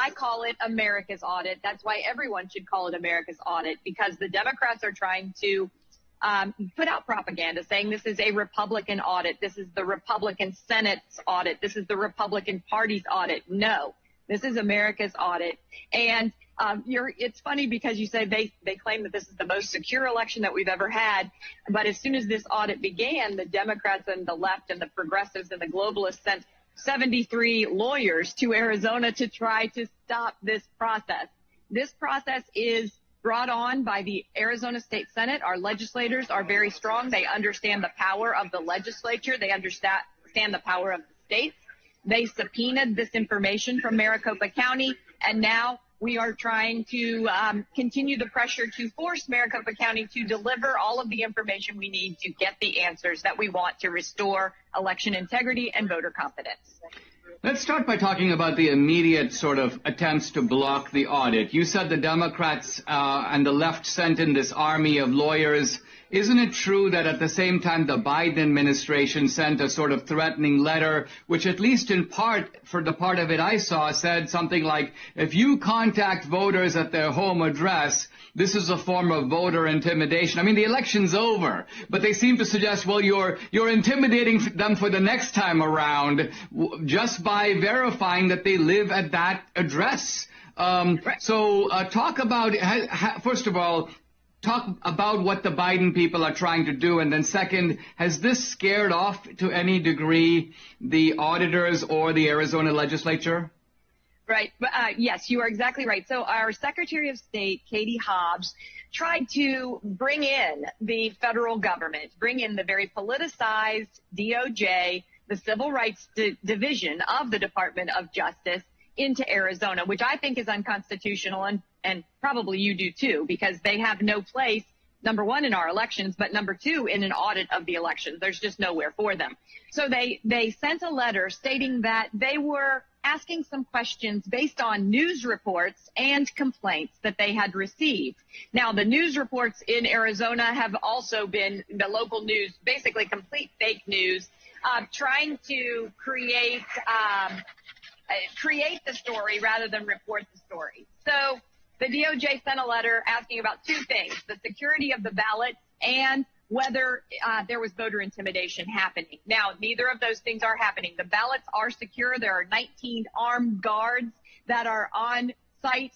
I call it America's audit. That's why everyone should call it America's audit, because the Democrats are trying to put out propaganda saying this is a Republican audit. This is the Republican Senate's audit. This is the Republican Party's audit. No, this is America's audit. And it's funny because you say they claim that this is the most secure election that we've ever had. But as soon as this audit began, the Democrats and the left and the progressives and the globalists sent 73 lawyers to Arizona to try to stop this process. This process is brought on by the Arizona State Senate. Our legislators are very strong. They understand the power of the legislature. They understand the power of the states. They subpoenaed this information from Maricopa County, and now we are trying to continue the pressure to force Maricopa County to deliver all of the information we need to get the answers that we want to restore election integrity and voter confidence. Let's start by talking about the immediate sort of attempts to block the audit. You said the Democrats and the left sent in this army of lawyers. Isn't it true that at the same time the Biden administration sent a sort of threatening letter, which at least in part, for the part of it I saw, said something like, if you contact voters at their home address, this is a form of voter intimidation. I mean, the election's over, but they seem to suggest, well, you're intimidating them for the next time around just by verifying that they live at that address. So talk about, first of all, talk about what the Biden people are trying to do. And then second, has this scared off to any degree the auditors or the Arizona legislature? Right. Yes, you are exactly right. So our Secretary of State, Katie Hobbs, tried to bring in the federal government, bring in the very politicized DOJ, the Civil Rights Division of the Department of Justice, into Arizona, which I think is unconstitutional, and probably you do too, because they have no place, number one, in our elections, but number two, in an audit of the elections. There's just nowhere for them. So they sent a letter stating that they were asking some questions based on news reports and complaints that they had received. Now, the news reports in Arizona have also been the local news, basically complete fake news, trying to create the story rather than report the story. So the DOJ sent a letter asking about two things: the security of the ballot and whether there was voter intimidation happening. Now, neither of those things are happening. The ballots are secure. There are 19 armed guards that are on site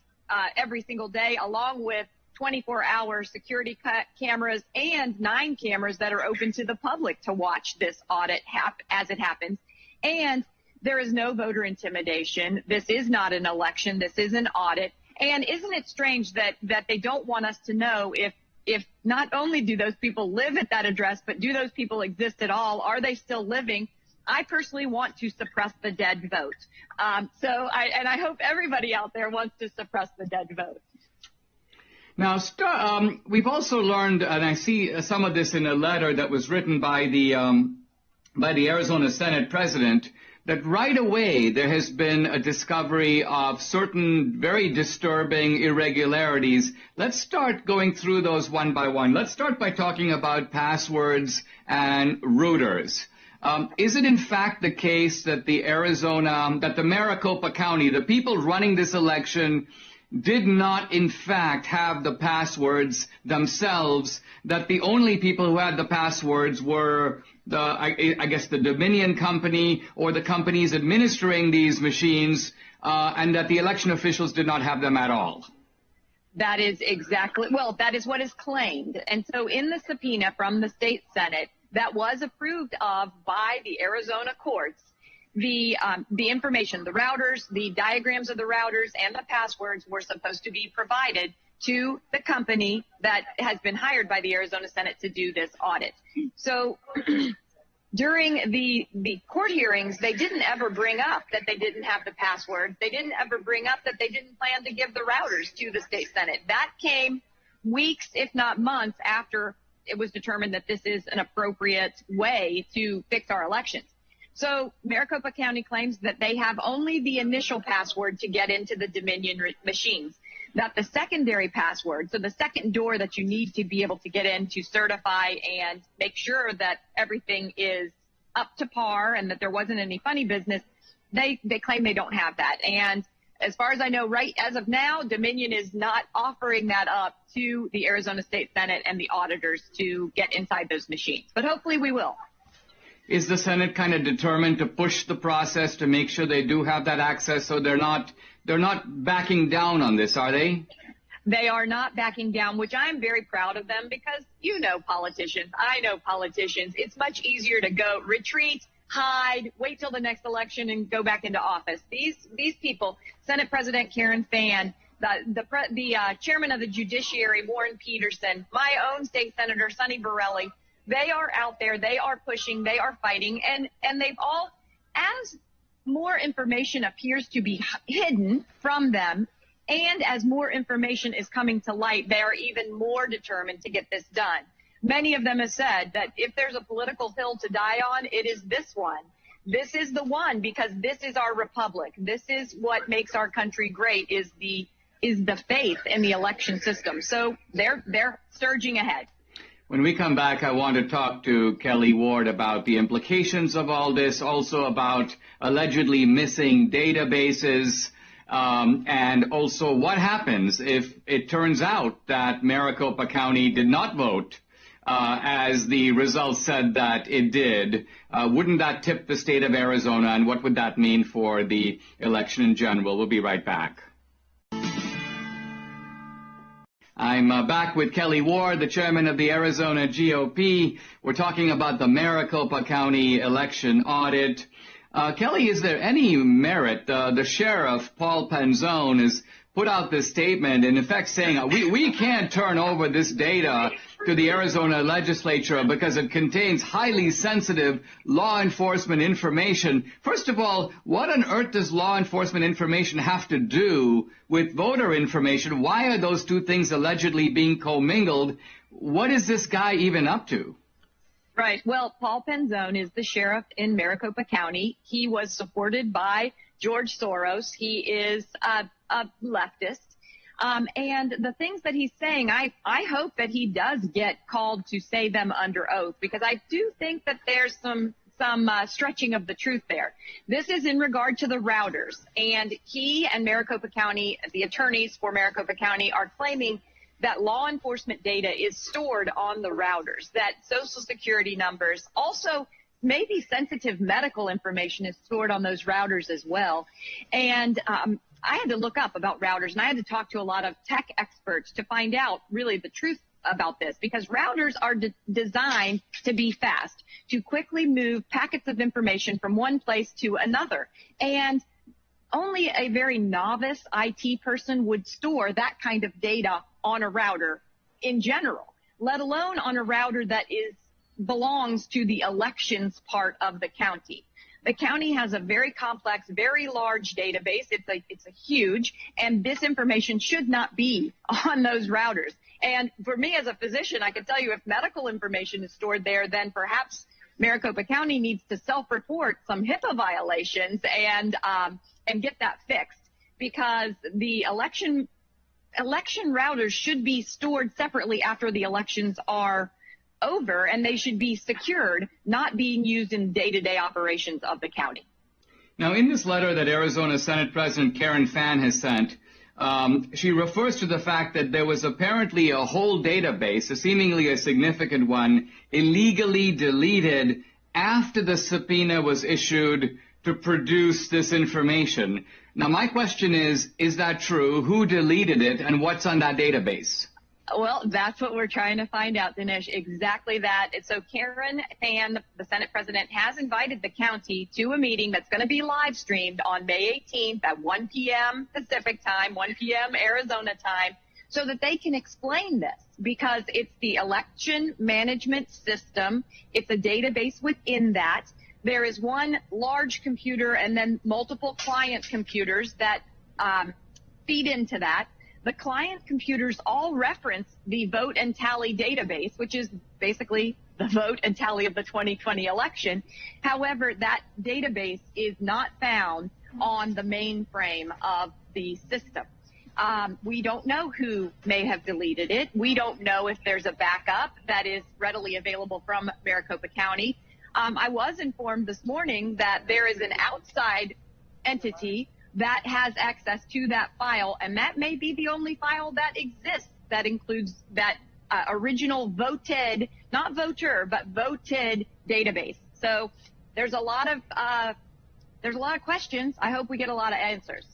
every single day, along with 24-hour security cameras and 9 cameras that are open to the public to watch this audit as it happens. And there is no voter intimidation. This is not an election. This is an audit. And isn't it strange that they don't want us to know if not only do those people live at that address, but do those people exist at all? Are they still living? I personally want to suppress the dead vote. I hope everybody out there wants to suppress the dead vote. Now, we've also learned, and I see some of this in a letter that was written by the Arizona Senate president, that right away there has been a discovery of certain very disturbing irregularities. Let's start going through those one by one. Let's start by talking about passwords and routers. Is it in fact the case that that the Maricopa County, the people running this election, did not in fact have the passwords themselves, that the only people who had the passwords were I guess the Dominion company or the companies administering these machines, and that the election officials did not have them at all? That is that is what is claimed. And so in the subpoena from the state Senate that was approved of by the Arizona courts, the information, the routers, the diagrams of the routers, and the passwords were supposed to be provided to the company that has been hired by the Arizona Senate to do this audit. So during the court hearings, they didn't ever bring up that they didn't have the passwords. They didn't ever bring up that they didn't plan to give the routers to the state Senate. That came weeks, if not months, after it was determined that this is an appropriate way to fix our elections. So Maricopa County claims that they have only the initial password to get into the Dominion machines, that the secondary password, so the second door that you need to be able to get in to certify and make sure that everything is up to par and that there wasn't any funny business, they claim they don't have that. And as far as I know, right as of now, Dominion is not offering that up to the Arizona State Senate and the auditors to get inside those machines. But hopefully we will. Is the Senate kind of determined to push the process to make sure they do have that access, so they're not backing down on this, are they? They are not backing down, which I'm very proud of them, because you know politicians, I know politicians. It's much easier to go retreat, hide, wait till the next election and go back into office. These people, Senate President Karen Fann, the chairman of the Judiciary, Warren Peterson, my own state senator, Sonny Borrelli, they are out there, they are pushing, they are fighting, and they've all, as more information appears to be hidden from them, and as more information is coming to light, they are even more determined to get this done. Many of them have said that if there's a political hill to die on, it is this one. This is the one, because this is our republic. This is what makes our country great, is the faith in the election system. So they're surging ahead. When we come back, I want to talk to Kelli Ward about the implications of all this, also about allegedly missing databases, and also what happens if it turns out that Maricopa County did not vote as the results said that it did. Wouldn't that tip the state of Arizona, and what would that mean for the election in general? We'll be right back. I'm back with Kelli Ward, the chairman of the Arizona GOP. We're talking about the Maricopa County election audit. Kelli, is there any merit? The sheriff, Paul Penzone, has put out this statement, in effect saying we can't turn over this data to the Arizona legislature because it contains highly sensitive law enforcement information. First of all, what on earth does law enforcement information have to do with voter information? Why are those two things allegedly being commingled? What is this guy even up to? Right. Well, Paul Penzone is the sheriff in Maricopa County. He was supported by George Soros. He is a leftist. And the things that he's saying, I hope that he does get called to say them under oath, because I do think that there's some stretching of the truth there. This is in regard to the routers. And he and Maricopa County, the attorneys for Maricopa County, are claiming that law enforcement data is stored on the routers, that Social Security numbers, also maybe sensitive medical information is stored on those routers as well. And I had to look up about routers, and I had to talk to a lot of tech experts to find out really the truth about this, because routers are designed to be fast, to quickly move packets of information from one place to another. And only a very novice IT person would store that kind of data on a router in general, let alone on a router that belongs to the elections part of the county. The county has a very complex, very large database. It's a huge, and this information should not be on those routers. And for me as a physician, I can tell you, if medical information is stored there, then perhaps Maricopa County needs to self-report some HIPAA violations and get that fixed, because the election routers should be stored separately after the elections are over, and they should be secured, not being used in day-to-day operations of the county. Now, in this letter that Arizona Senate President Karen Fann has sent, she refers to the fact that there was apparently a whole database, seemingly a significant one, illegally deleted after the subpoena was issued to produce this information. Now, my question is that true? Who deleted it, and what's on that database? Well, that's what we're trying to find out, Dinesh, exactly that. So Karen Fann, the Senate president, has invited the county to a meeting that's going to be live streamed on May 18th at 1 p.m. Pacific time, 1 p.m. Arizona time, so that they can explain this, because it's the election management system. It's a database within that. There is one large computer and then multiple client computers that feed into that. The client computers all reference the vote and tally database, which is basically the vote and tally of the 2020 election. However, that database is not found on the mainframe of the system. We don't know who may have deleted it. We don't know if there's a backup that is readily available from Maricopa County. I was informed this morning that there is an outside entity that has access to that file, and that may be the only file that exists that includes that original voted, not voter, but voted database. So there's a lot of questions. I hope we get a lot of answers.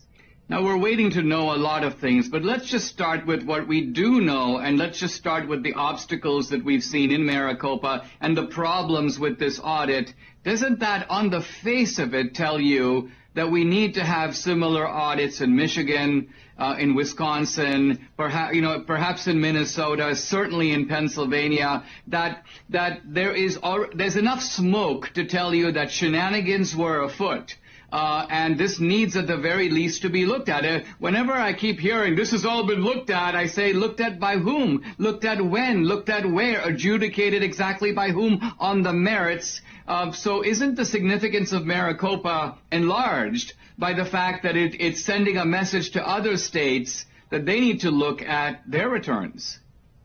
Now, we're waiting to know a lot of things, but let's just start with what we do know, and let's just start with the obstacles that we've seen in Maricopa and the problems with this audit. Doesn't that, on the face of it, tell you that we need to have similar audits in Michigan, in Wisconsin, perhaps in Minnesota, certainly in Pennsylvania, that there's enough smoke to tell you that shenanigans were afoot? And this needs at the very least to be looked at. Whenever I keep hearing this has all been looked at, I say looked at by whom? Looked at when? Looked at where? Adjudicated exactly by whom on the merits? So isn't the significance of Maricopa enlarged by the fact that it's sending a message to other states that they need to look at their returns?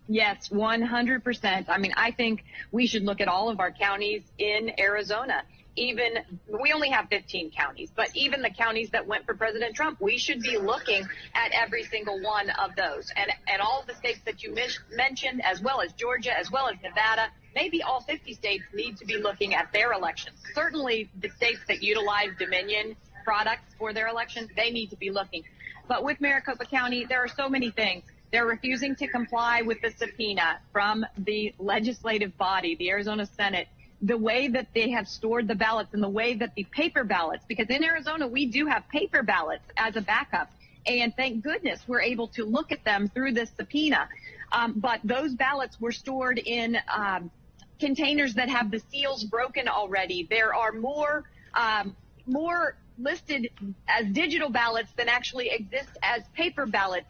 Yes, 100%. I mean, I think we should look at all of our counties in Arizona. We only have 15 counties, but even the counties that went for President Trump, we should be looking at every single one of those. And all of the states that you mentioned, as well as Georgia, as well as Nevada, maybe all 50 states need to be looking at their elections. Certainly the states that utilize Dominion products for their elections, they need to be looking. But with Maricopa County, there are so many things. They're refusing to comply with the subpoena from the legislative body, the Arizona Senate. The way that they have stored the ballots and the way that the paper ballots, because in Arizona we do have paper ballots as a backup, and thank goodness we're able to look at them through this subpoena. But those ballots were stored in containers that have the seals broken already. There are more listed as digital ballots than actually exist as paper ballots.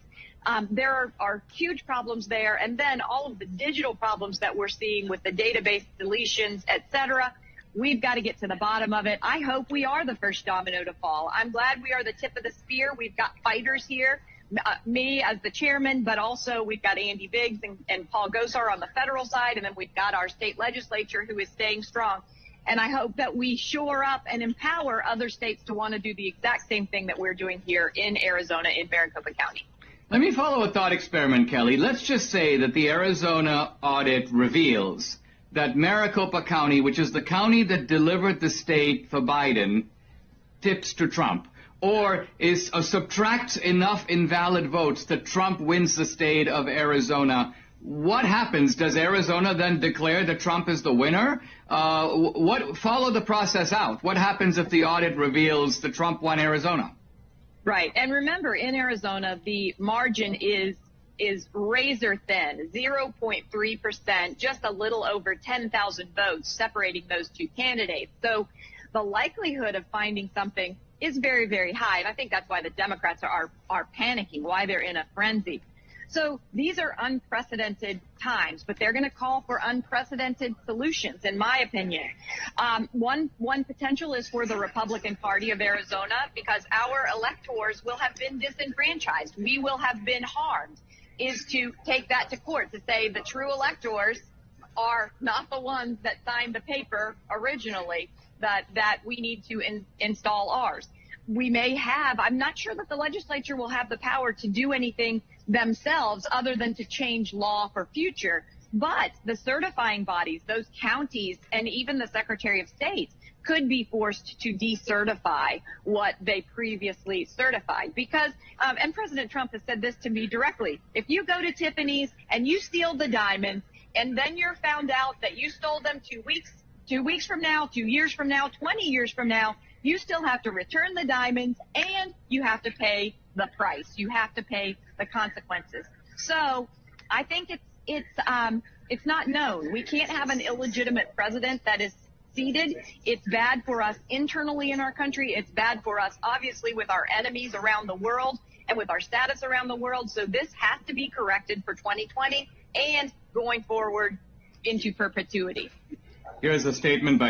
There are huge problems there. And then all of the digital problems that we're seeing with the database deletions, et cetera, we've got to get to the bottom of it. I hope we are the first domino to fall. I'm glad we are the tip of the spear. We've got fighters here, me as the chairman, but also we've got Andy Biggs and Paul Gosar on the federal side. And then we've got our state legislature who is staying strong. And I hope that we shore up and empower other states to want to do the exact same thing that we're doing here in Arizona, in Maricopa County. Let me follow a thought experiment, Kelly. Let's just say that the Arizona audit reveals that Maricopa County, which is the county that delivered the state for Biden, tips to Trump, or subtracts enough invalid votes that Trump wins the state of Arizona. What happens? Does Arizona then declare that Trump is the winner? Follow the process out. What happens if the audit reveals that Trump won Arizona? Right. And remember, in Arizona, the margin is razor thin, 0.3%, just a little over 10,000 votes separating those two candidates. So the likelihood of finding something is very, very high. And I think that's why the Democrats are panicking, why they're in a frenzy. So these are unprecedented times, but they're going to call for unprecedented solutions, in my opinion. One potential is for the Republican Party of Arizona, because our electors will have been disenfranchised. We will have been harmed, is to take that to court, to say the true electors are not the ones that signed the paper originally, that we need to install ours. We may have, I'm not sure that the legislature will have the power to do anything themselves other than to change law for future. But the certifying bodies, those counties, and even the Secretary of State could be forced to decertify what they previously certified. Because, and President Trump has said this to me directly, if you go to Tiffany's and you steal the diamonds and then you're found out that you stole them 2 weeks from now, 2 years from now, 20 years from now, you still have to return the diamonds and you have to pay the price. You have to pay the consequences. So I think it's not known. We can't have an illegitimate president that is seated. It's bad for us internally in our country. It's bad for us, obviously, with our enemies around the world and with our status around the world. So this has to be corrected for 2020 and going forward into perpetuity. Here's a statement by